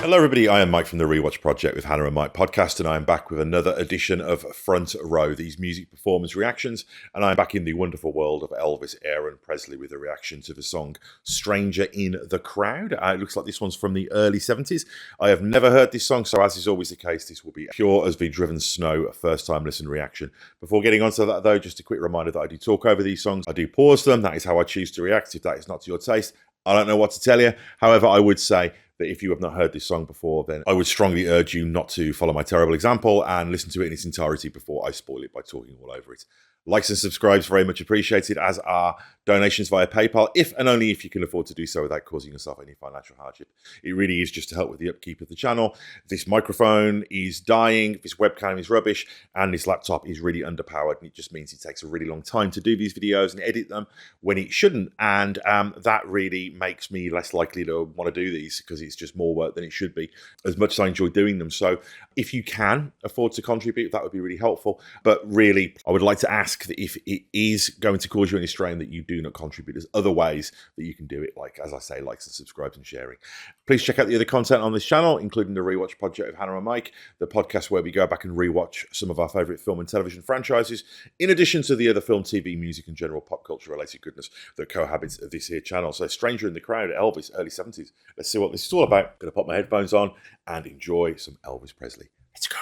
Hello everybody, I am Mike from the Rewatch Project with Hannah and Mike podcast, and I am back with another edition of Front Row, these music performance reactions, and I'm back in the wonderful world of Elvis Presley with a reaction to the song Stranger in the Crowd. It looks like this one's from the early 70s. I have never heard this song, so as is always the case, this will be pure as the driven snow first time listen reaction. Before getting onto that though, just a quick reminder that I do talk over these songs. I do pause them, that is how I choose to react. If that is not to your taste, I don't know what to tell you. However, I would say that if you have not heard this song before, then I would strongly urge you not to follow my terrible example and listen to it in its entirety before I spoil it by talking all over it. Likes and subscribes very much appreciated, as are donations via PayPal, if and only if you can afford to do so without causing yourself any financial hardship. It really is just to help with the upkeep of the channel. This microphone is dying, this webcam is rubbish, and this laptop is really underpowered, and it just means it takes a really long time to do these videos and edit them when it shouldn't, and that really makes me less likely to want to do these because it's just more work than it should be, as much as I enjoy doing them. So if you can afford to contribute, that would be really helpful. But really, I would like to ask that if it is going to cause you any strain, that you do not contribute. There's other ways that you can do it, like, as I say, likes and subscribes and sharing. Please check out the other content on this channel, including the Rewatch Project of Hannah and Mike, the podcast where we go back and rewatch some of our favourite film and television franchises, in addition to the other film, TV, music and general pop culture related goodness that cohabits this here channel. So Stranger in the Crowd, Elvis, early 70s. Let's see what this is all about. I'm going to pop my headphones on and enjoy some Elvis Presley. Let's go.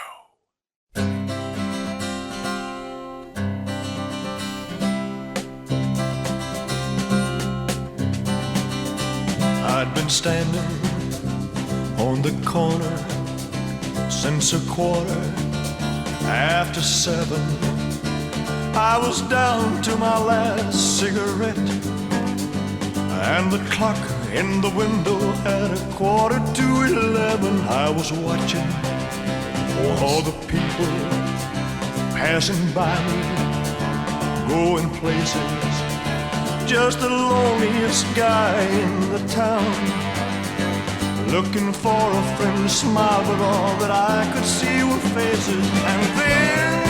I'd been standing on the corner since 7:15. I was down to my last cigarette, and the clock in the window had 11:15. I was watching all the people passing by me, going places. Just the loneliest guy in the town, looking for a friend to smile, but all that I could see were faces. And then,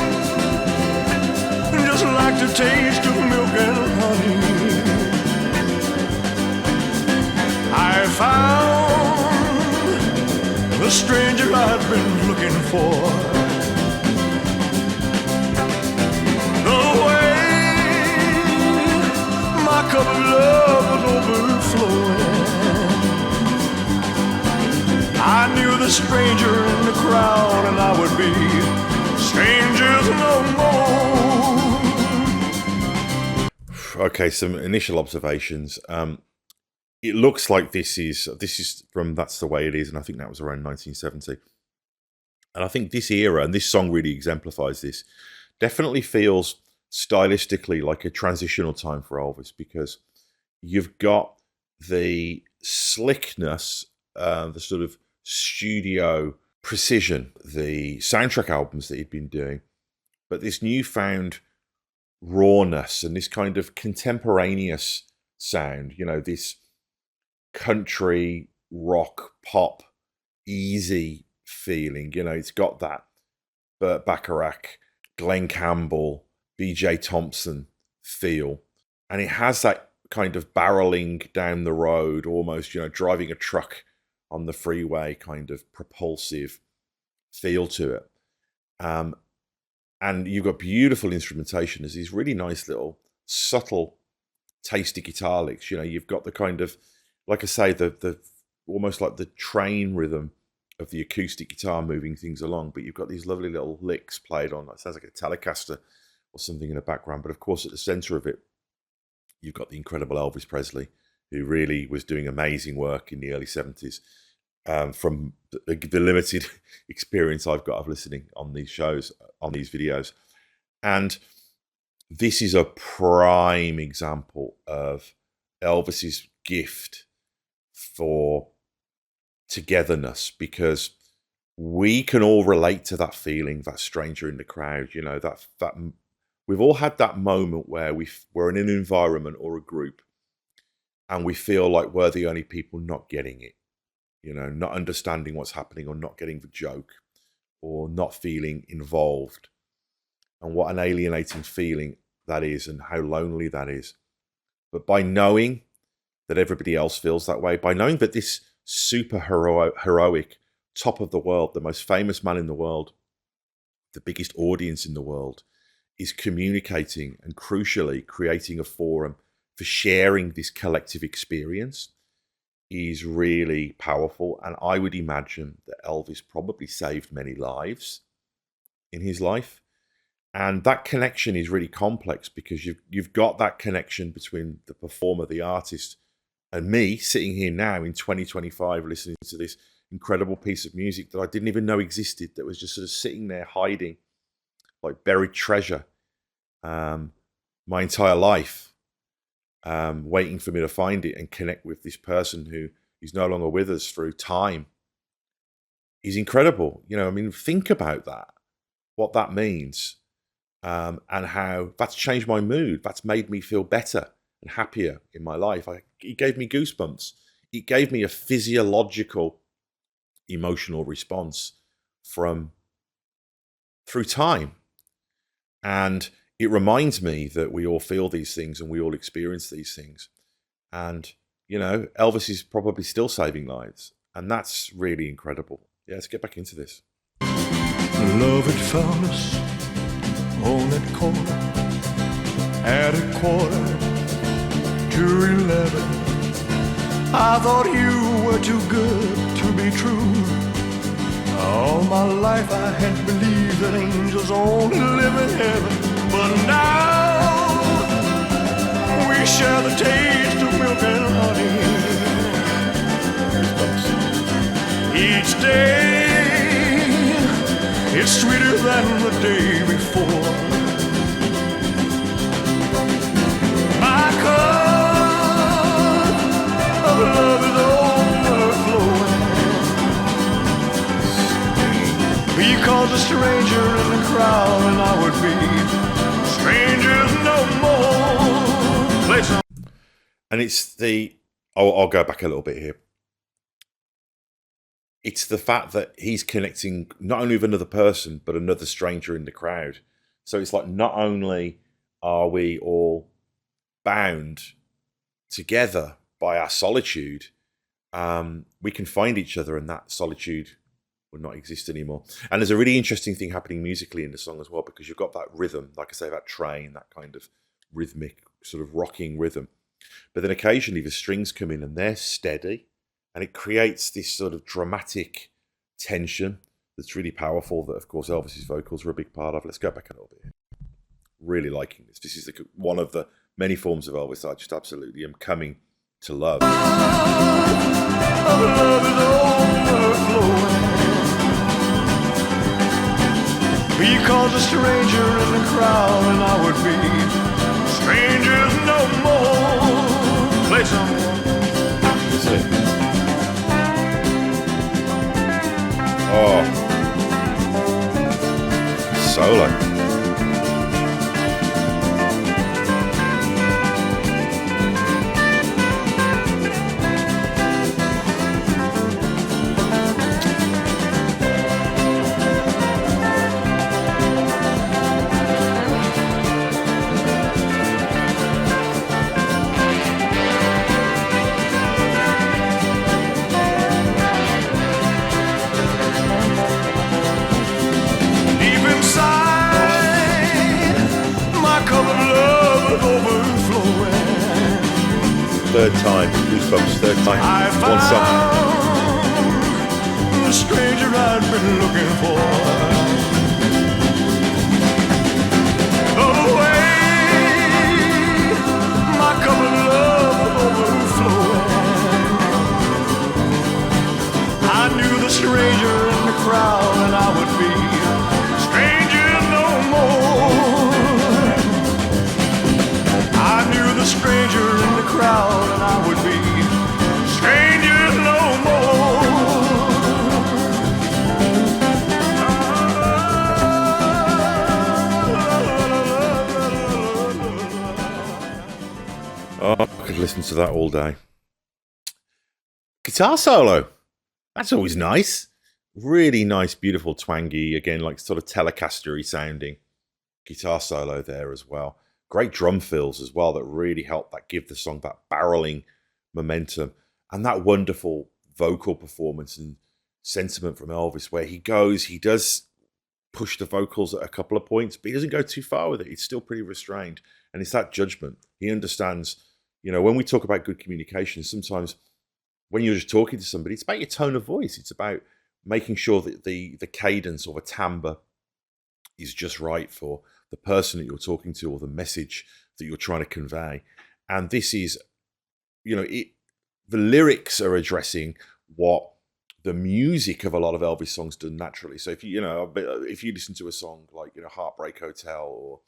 just like the taste of milk and honey, I found the stranger I'd been looking for. My cup of love was overflowing. I knew the stranger in the crowd, and I would be strangers no more. Okay, some initial observations. It looks like this is from That's the Way It Is, and I think that was around 1970. And I think this era, and this song really exemplifies this, definitely feels stylistically like a transitional time for Elvis, because you've got the slickness, the sort of studio precision, the soundtrack albums that he'd been doing, but this newfound rawness and this kind of contemporaneous sound, you know, this country rock pop easy feeling, you know, it's got that Burt Bacharach, Glenn Campbell, B.J. Thompson feel, and it has that kind of barreling down the road, almost, you know, driving a truck on the freeway kind of propulsive feel to it. And you've got beautiful instrumentation. There's these really nice little subtle tasty guitar licks. You know, you've got the kind of, like I say, the almost like the train rhythm of the acoustic guitar moving things along, but you've got these lovely little licks played on, it sounds like a Telecaster or something in the background. But of course, at the center of it, you've got the incredible Elvis Presley, who really was doing amazing work in the early 70s. From the limited experience I've got of listening on these shows, on these videos. And this is a prime example of Elvis's gift for togetherness, because we can all relate to that feeling, that stranger in the crowd. You know, that we've all had that moment where we're in an environment or a group and we feel like we're the only people not getting it, you know, not understanding what's happening, or not getting the joke, or not feeling involved. And what an alienating feeling that is, and how lonely that is. But by knowing that everybody else feels that way, by knowing that this super heroic top of the world, the most famous man in the world, the biggest audience in the world, is communicating and crucially creating a forum for sharing this collective experience is really powerful. And I would imagine that Elvis probably saved many lives in his life. And that connection is really complex because you've got that connection between the performer, the artist, and me sitting here now in 2025 listening to this incredible piece of music that I didn't even know existed, that was just sort of sitting there hiding like buried treasure my entire life, waiting for me to find it and connect with this person who is no longer with us through time, is incredible. You know, I mean, think about that, what that means, and how that's changed my mood. That's made me feel better and happier in my life. It gave me goosebumps. It gave me a physiological, emotional response through time. And it reminds me that we all feel these things and we all experience these things. And, you know, Elvis is probably still saving lives. And that's really incredible. Yeah, let's get back into this. Love had found us on that corner at 11:15. I thought you were too good to be true. All my life I had believed that angels only live in heaven. But now we share the taste of milk and honey. Each day it's sweeter than the day before. My cup of love is overflowing because a stranger in the crowd and I would be strangers no more. Play some. And it's I'll go back a little bit here. It's the fact that he's connecting not only with another person, but another stranger in the crowd. So it's like, not only are we all bound together by our solitude, we can find each other and that solitude will not exist anymore. And there's a really interesting thing happening musically in the song as well, because you've got that rhythm, like I say, that train, that kind of rhythmic sort of rocking rhythm. But then occasionally the strings come in and they're steady, and it creates this sort of dramatic tension that's really powerful, that of course Elvis's vocals were a big part of. Let's go back a little bit. Really liking this. This is one of the many forms of Elvis that I just absolutely am coming to love. Because a stranger in the crowd and I would be strangers no more. Play some. That's it. Oh, solo. Third time, goosebumps, third time, one song. The stranger I'd been looking for. Away, my cup of love overflowing. I knew the stranger in the crowd and I would be strangers no more. I knew the stranger in the crowd and I would be strangers no more. Oh, I could listen to that all day. Guitar solo. That's always nice. Really nice, beautiful, twangy, again, like sort of Telecaster-y sounding guitar solo there as well. Great drum fills as well that really help that give the song that barreling momentum, and that wonderful vocal performance and sentiment from Elvis, where he does push the vocals at a couple of points, but he doesn't go too far with it. He's still pretty restrained. And it's that judgment. He understands, when we talk about good communication, sometimes when you're just talking to somebody, it's about your tone of voice. It's about making sure that the cadence or the timbre is just right for the person that you're talking to or the message that you're trying to convey. And this is, the lyrics are addressing what the music of a lot of Elvis songs do naturally. So if you listen to a song like Heartbreak Hotel, or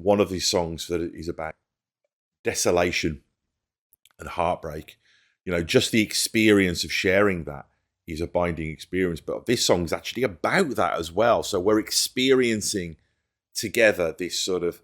one of these songs that is about desolation and heartbreak, just the experience of sharing that is a binding experience. But this song is actually about that as well. So we're experiencing together this sort of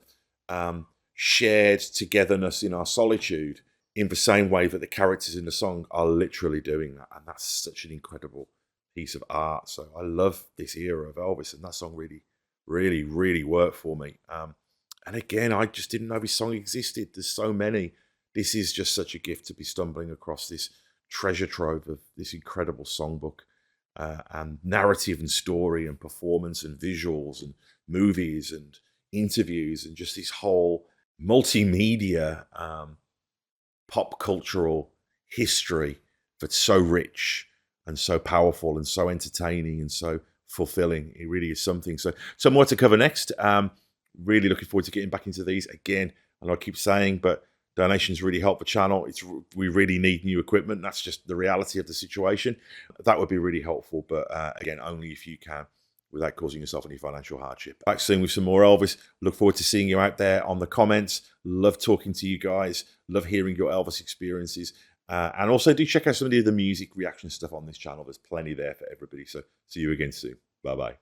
shared togetherness in our solitude, in the same way that the characters in the song are literally doing that. And that's such an incredible piece of art. So I love this era of Elvis, and that song really, really, really worked for me. And again, I just didn't know this song existed. There's so many. This is just such a gift to be stumbling across this treasure trove of this incredible songbook, and narrative and story and performance and visuals and movies and interviews, and just this whole multimedia pop cultural history that's so rich and so powerful and so entertaining and so fulfilling. It really is something. So more to cover next. Really looking forward to getting back into these again. And I keep saying, but donations really help the channel. We really need new equipment. That's just the reality of the situation. That would be really helpful. But again, only if you can, without causing yourself any financial hardship. Back soon with some more Elvis. Look forward to seeing you out there on the comments. Love talking to you guys. Love hearing your Elvis experiences. And also do check out some of the music reaction stuff on this channel. There's plenty there for everybody. So see you again soon. Bye-bye.